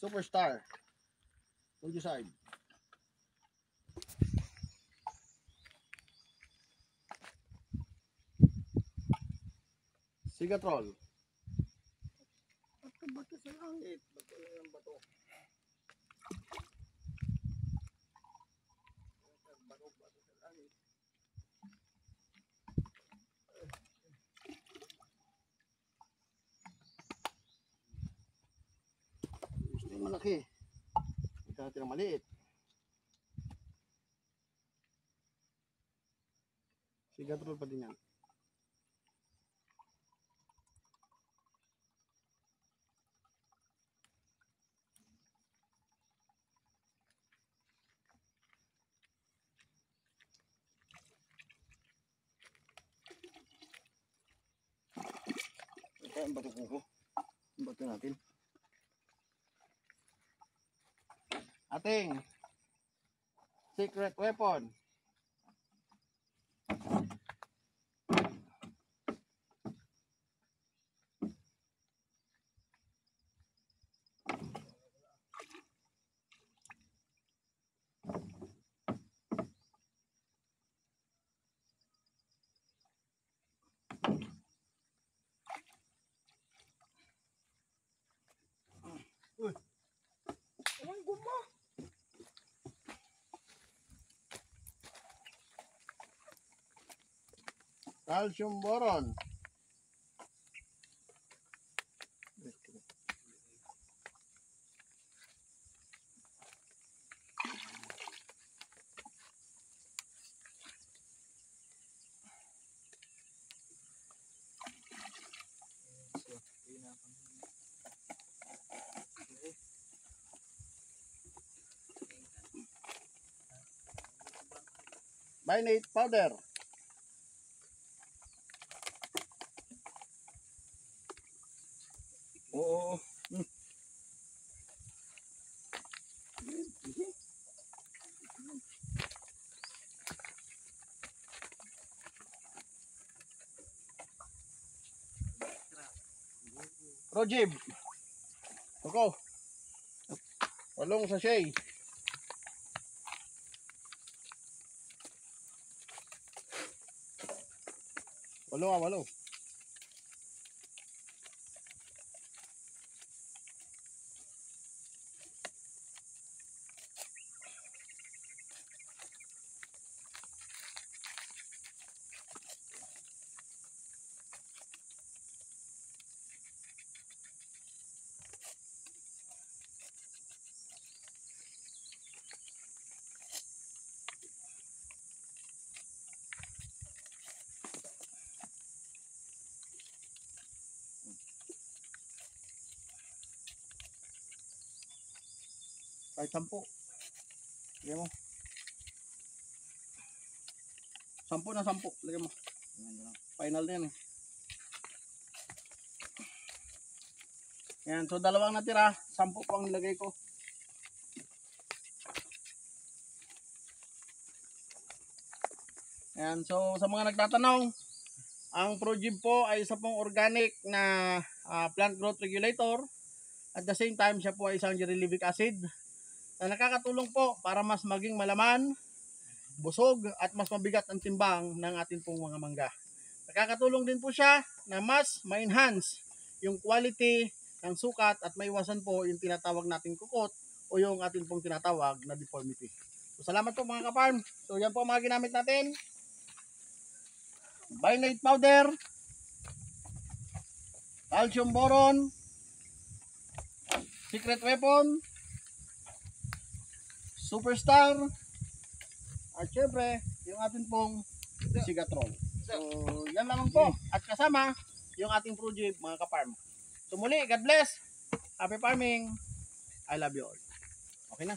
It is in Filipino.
Superstar. Fungicide. Sigatrol. Bato sa langit. Bato lang yung bato. Bato sa langit. Gusto yung malaki. Ito natin ang maliit. Sigatrol pa din yan. Ito ang bato ko. Ang bato natin. Ating secret weapon. Ang guma. Calcium boron. Binate powder. Oo. Rojib. Oko. 8 sachet. Walo. Kahit 10. Lagyan mo. 10 na 10. Lagyan mo. Final na yan eh. Yan. So, 2 natira. 10 po ang nilagay ko. Yan. So, sa mga nagtatanong, ang Progib po ay isa pong organic na plant growth regulator. At the same time, siya po ay isang gyrolivic acid na nakakatulong po para mas maging malaman, busog at mas mabigat ang timbang ng ating pong mga mangga. Nakakatulong din po siya na mas ma-enhance yung quality ng sukat at maiwasan po yung tinatawag nating kukot o yung ating pong tinatawag na deformity. So, salamat po mga ka-farm. So yan po ang mga ginamit natin. Binate powder, calcium boron, secret weapon, Superstar, at syempre, yung ating pong Sigatrol. So, yan lamang po. At kasama, yung ating Progib, mga ka-farm. So muli, God bless. Happy farming. I love you all. Okay na.